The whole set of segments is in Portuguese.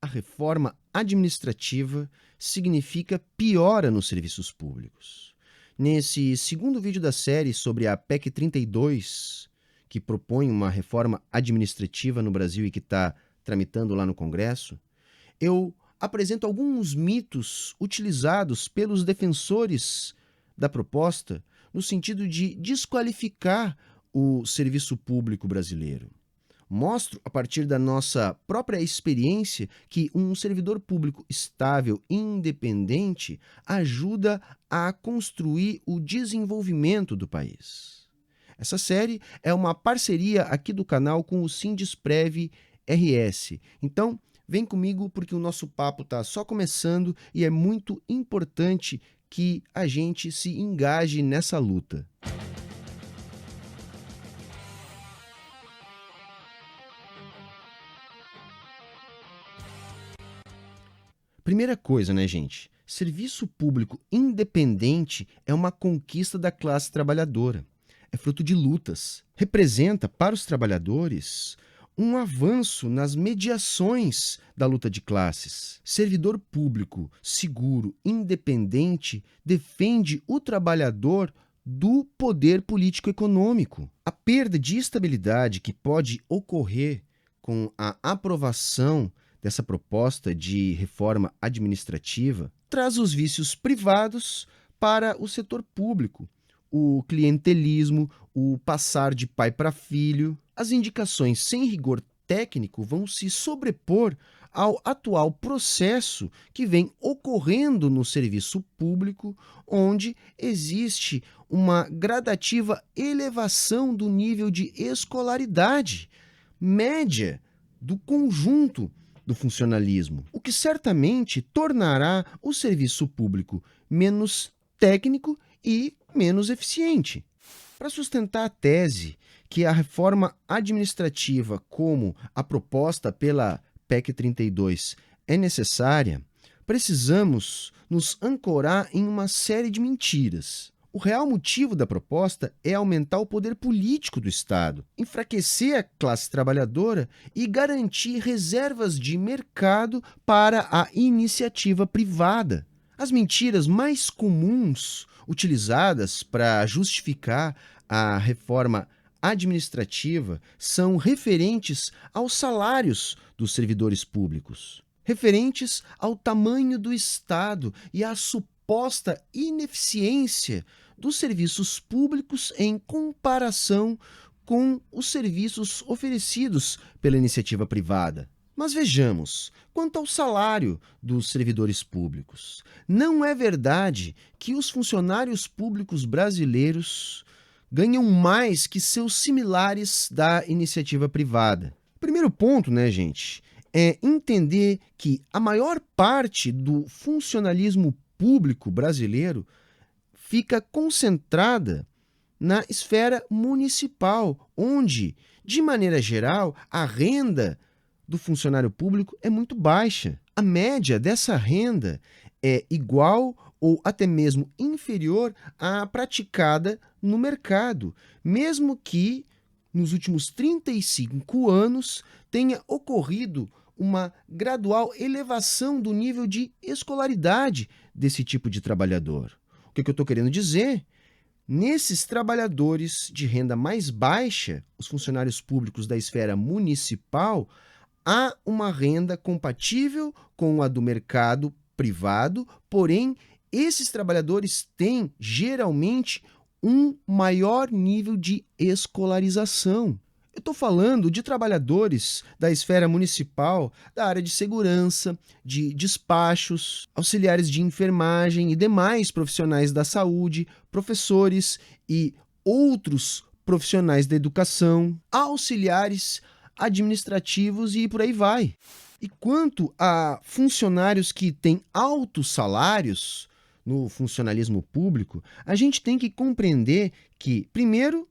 A reforma administrativa significa piora nos serviços públicos. Nesse segundo vídeo da série sobre a PEC 32, que propõe uma reforma administrativa no Brasil e que está tramitando lá no Congresso, eu apresento alguns mitos utilizados pelos defensores da proposta no sentido de desqualificar o serviço público brasileiro. Mostro, a partir da nossa própria experiência, que um servidor público estável e independente ajuda a construir o desenvolvimento do país. Essa série é uma parceria aqui do canal com o Sindusprev RS. Então, vem comigo porque o nosso papo está só começando e é muito importante que a gente se engaje nessa luta. Primeira coisa, né, gente? Serviço público independente é uma conquista da classe trabalhadora. É fruto de lutas. Representa, para os trabalhadores, um avanço nas mediações da luta de classes. Servidor público seguro, independente, defende o trabalhador do poder político-econômico. A perda de estabilidade que pode ocorrer com a aprovação dessa proposta de reforma administrativa traz os vícios privados para o setor público, o clientelismo, o passar de pai para filho. As indicações sem rigor técnico vão se sobrepor ao atual processo que vem ocorrendo no serviço público, onde existe uma gradativa elevação do nível de escolaridade média do conjunto do funcionalismo, o que certamente tornará o serviço público menos técnico e menos eficiente. Para sustentar a tese que a reforma administrativa, como a proposta pela PEC 32, é necessária, precisamos nos ancorar em uma série de mentiras. O real motivo da proposta é aumentar o poder político do Estado, enfraquecer a classe trabalhadora e garantir reservas de mercado para a iniciativa privada. As mentiras mais comuns utilizadas para justificar a reforma administrativa são referentes aos salários dos servidores públicos, referentes ao tamanho do Estado e à suposta ineficiência dos serviços públicos em comparação com os serviços oferecidos pela iniciativa privada. Mas vejamos, quanto ao salário dos servidores públicos, não é verdade que os funcionários públicos brasileiros ganham mais que seus similares da iniciativa privada. Primeiro ponto, né, gente, é entender que a maior parte do funcionalismo público brasileiro fica concentrada na esfera municipal, onde, de maneira geral, a renda do funcionário público é muito baixa. A média dessa renda é igual ou até mesmo inferior à praticada no mercado, mesmo que nos últimos 35 anos tenha ocorrido uma gradual elevação do nível de escolaridade desse tipo de trabalhador. O que eu estou querendo dizer? Nesses trabalhadores de renda mais baixa, os funcionários públicos da esfera municipal, há uma renda compatível com a do mercado privado, porém, esses trabalhadores têm, geralmente, um maior nível de escolarização. Eu estou falando de trabalhadores da esfera municipal, da área de segurança, de despachos, auxiliares de enfermagem e demais profissionais da saúde, professores e outros profissionais da educação, auxiliares administrativos e por aí vai. E quanto a funcionários que têm altos salários no funcionalismo público, a gente tem que compreender que, primeiro,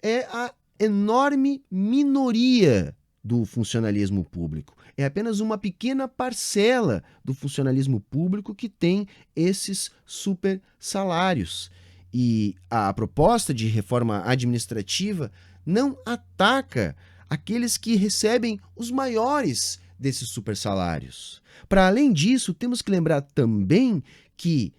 é a enorme minoria do funcionalismo público. É apenas uma pequena parcela do funcionalismo público que tem esses super salários. E a proposta de reforma administrativa não ataca aqueles que recebem os maiores desses supersalários. Para além disso, temos que lembrar também que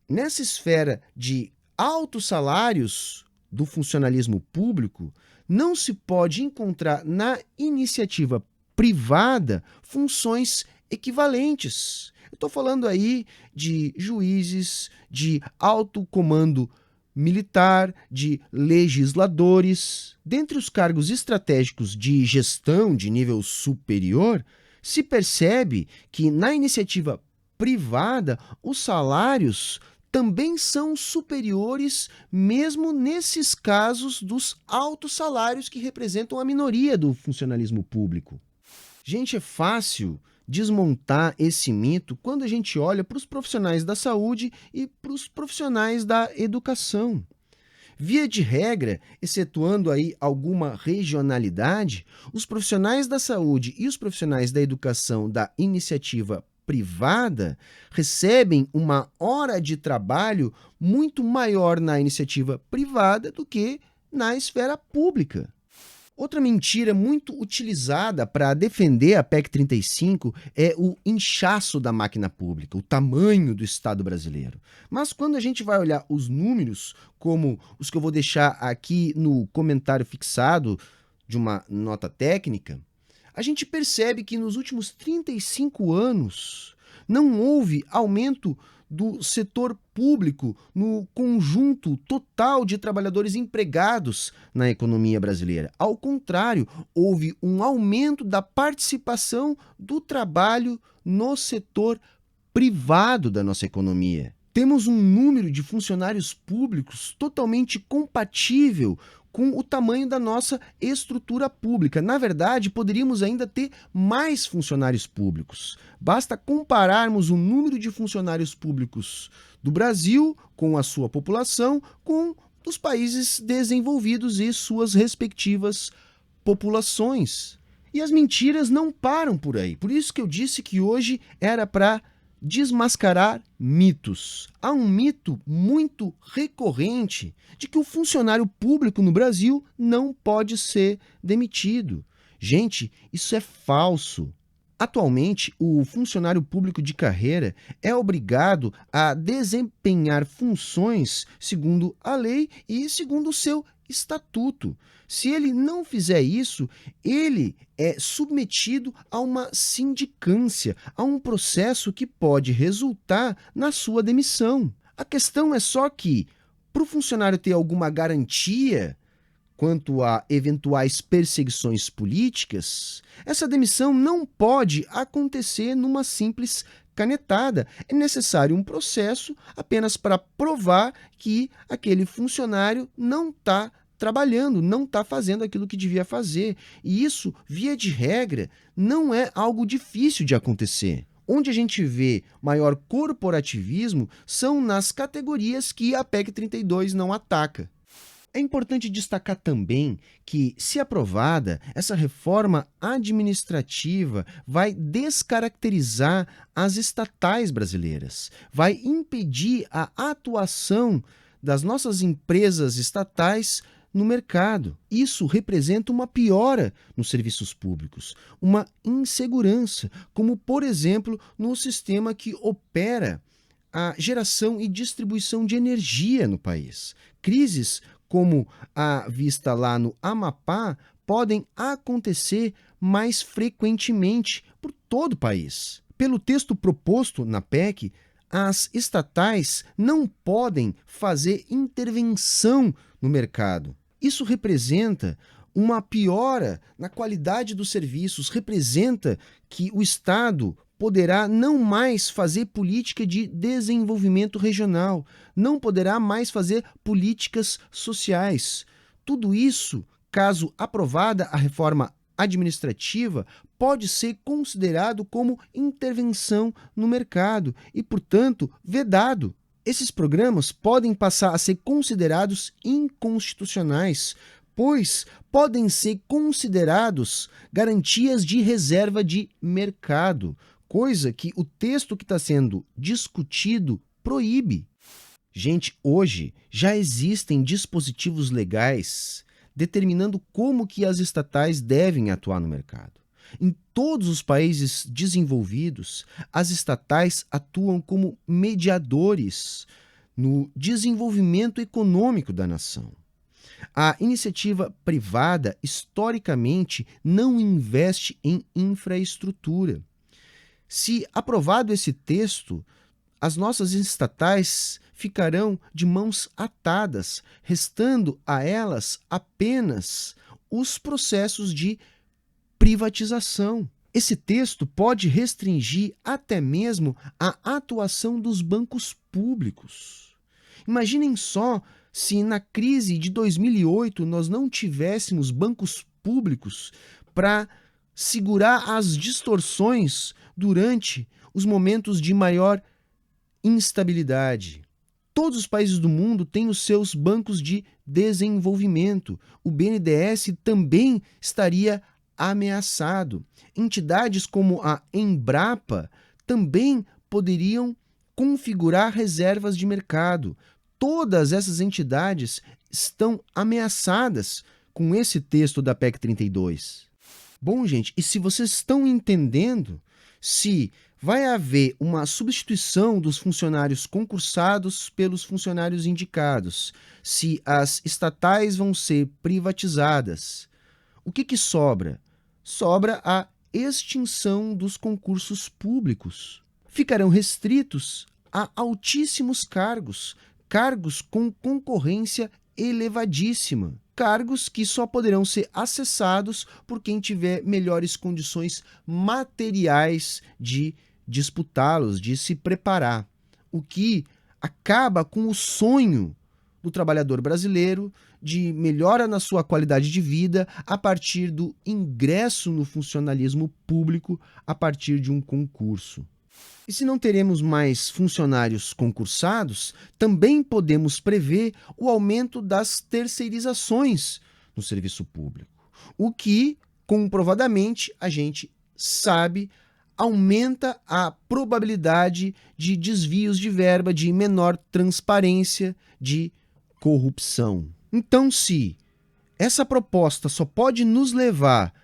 nessa esfera de altos salários do funcionalismo público, não se pode encontrar na iniciativa privada funções equivalentes. Eu estou falando aí de juízes, de alto comando militar, de legisladores. Dentre os cargos estratégicos de gestão de nível superior, se percebe que na iniciativa privada os salários também são superiores, mesmo nesses casos dos altos salários que representam a minoria do funcionalismo público. Gente, é fácil desmontar esse mito quando a gente olha para os profissionais da saúde e para os profissionais da educação. Via de regra, excetuando aí alguma regionalidade, os profissionais da saúde e os profissionais da educação da iniciativa privada recebem uma hora de trabalho muito maior na iniciativa privada do que na esfera pública. Outra mentira muito utilizada para defender a PEC 35 é o inchaço da máquina pública, o tamanho do Estado brasileiro. Mas quando a gente vai olhar os números, como os que eu vou deixar aqui no comentário fixado de uma nota técnica, a gente percebe que nos últimos 35 anos não houve aumento do setor público no conjunto total de trabalhadores empregados na economia brasileira. Ao contrário, houve um aumento da participação do trabalho no setor privado da nossa economia. Temos um número de funcionários públicos totalmente compatível com o tamanho da nossa estrutura pública. Na verdade, poderíamos ainda ter mais funcionários públicos. Basta compararmos o número de funcionários públicos do Brasil com a sua população com os países desenvolvidos e suas respectivas populações. E as mentiras não param por aí. Por isso que eu disse que hoje era para desmascarar mitos. Há um mito muito recorrente de que o funcionário público no Brasil não pode ser demitido. Gente, isso é falso. Atualmente, o funcionário público de carreira é obrigado a desempenhar funções segundo a lei e segundo o seu estatuto. Se ele não fizer isso, ele é submetido a uma sindicância, a um processo que pode resultar na sua demissão. A questão é só que, para o funcionário ter alguma garantia quanto a eventuais perseguições políticas, essa demissão não pode acontecer numa simples canetada. É necessário um processo apenas para provar que aquele funcionário não está trabalhando, não está fazendo aquilo que devia fazer. E isso, via de regra, não é algo difícil de acontecer. Onde a gente vê maior corporativismo são nas categorias que a PEC 32 não ataca. É importante destacar também que, se aprovada, essa reforma administrativa vai descaracterizar as estatais brasileiras, vai impedir a atuação das nossas empresas estatais no mercado. Isso representa uma piora nos serviços públicos, uma insegurança, como, por exemplo, no sistema que opera a geração e distribuição de energia no país. Crises como a vista lá no Amapá podem acontecer mais frequentemente por todo o país. Pelo texto proposto na PEC, as estatais não podem fazer intervenção no mercado. Isso representa uma piora na qualidade dos serviços, representa que o Estado poderá não mais fazer política de desenvolvimento regional, não poderá mais fazer políticas sociais. Tudo isso, caso aprovada a reforma administrativa, pode ser considerado como intervenção no mercado e, portanto, vedado. Esses programas podem passar a ser considerados inconstitucionais, pois podem ser considerados garantias de reserva de mercado, coisa que o texto que está sendo discutido proíbe. Gente, hoje já existem dispositivos legais determinando como que as estatais devem atuar no mercado. Em todos os países desenvolvidos, as estatais atuam como mediadores no desenvolvimento econômico da nação. A iniciativa privada, historicamente, não investe em infraestrutura. Se aprovado esse texto, as nossas estatais ficarão de mãos atadas, restando a elas apenas os processos de privatização. Esse texto pode restringir até mesmo a atuação dos bancos públicos. Imaginem só se na crise de 2008 nós não tivéssemos bancos públicos para segurar as distorções durante os momentos de maior instabilidade. Todos os países do mundo têm os seus bancos de desenvolvimento. O BNDES também estaria ameaçado. Entidades como a Embrapa também poderiam configurar reservas de mercado. Todas essas entidades estão ameaçadas com esse texto da PEC 32. Bom, gente, e se vocês estão entendendo, se vai haver uma substituição dos funcionários concursados pelos funcionários indicados, se as estatais vão ser privatizadas, o que sobra? Sobra a extinção dos concursos públicos. Ficarão restritos a altíssimos cargos, cargos com concorrência elevadíssima, cargos que só poderão ser acessados por quem tiver melhores condições materiais de disputá-los, de se preparar, o que acaba com o sonho do trabalhador brasileiro de melhora na sua qualidade de vida a partir do ingresso no funcionalismo público a partir de um concurso. E se não teremos mais funcionários concursados, também podemos prever o aumento das terceirizações no serviço público, o que, comprovadamente, a gente sabe, aumenta a probabilidade de desvios de verba, de menor transparência, de corrupção. Então, se essa proposta só pode nos levar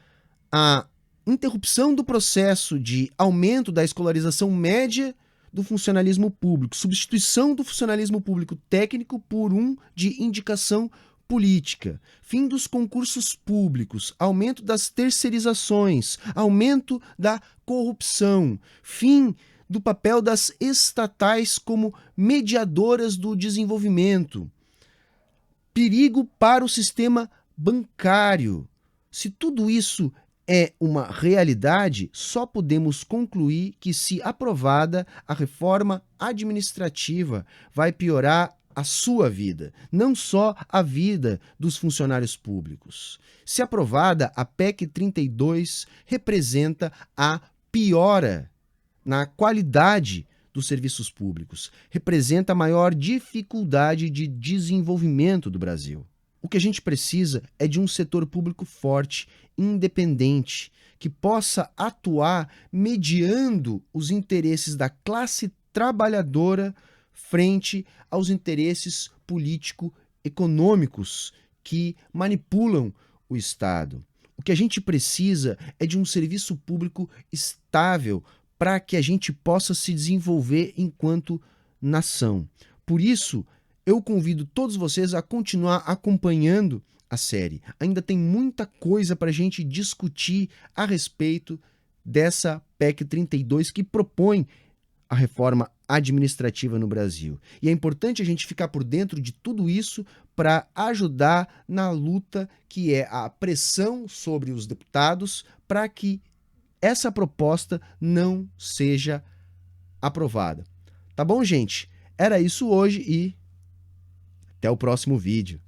à interrupção do processo de aumento da escolarização média do funcionalismo público, substituição do funcionalismo público técnico por um de indicação política, fim dos concursos públicos, aumento das terceirizações, aumento da corrupção, fim do papel das estatais como mediadoras do desenvolvimento, perigo para o sistema bancário. Se tudo isso é uma realidade, só podemos concluir que, se aprovada, a reforma administrativa vai piorar a sua vida, não só a vida dos funcionários públicos. Se aprovada, a PEC 32 representa a piora na qualidade dos serviços públicos, representa a maior dificuldade de desenvolvimento do Brasil. O que a gente precisa é de um setor público forte, independente, que possa atuar mediando os interesses da classe trabalhadora frente aos interesses político-econômicos que manipulam o Estado. O que a gente precisa é de um serviço público estável para que a gente possa se desenvolver enquanto nação. Por isso, eu convido todos vocês a continuar acompanhando a série. Ainda tem muita coisa para a gente discutir a respeito dessa PEC 32 que propõe a reforma administrativa no Brasil. E é importante a gente ficar por dentro de tudo isso para ajudar na luta que é a pressão sobre os deputados para que essa proposta não seja aprovada. Tá bom, gente? Era isso hoje e até o próximo vídeo.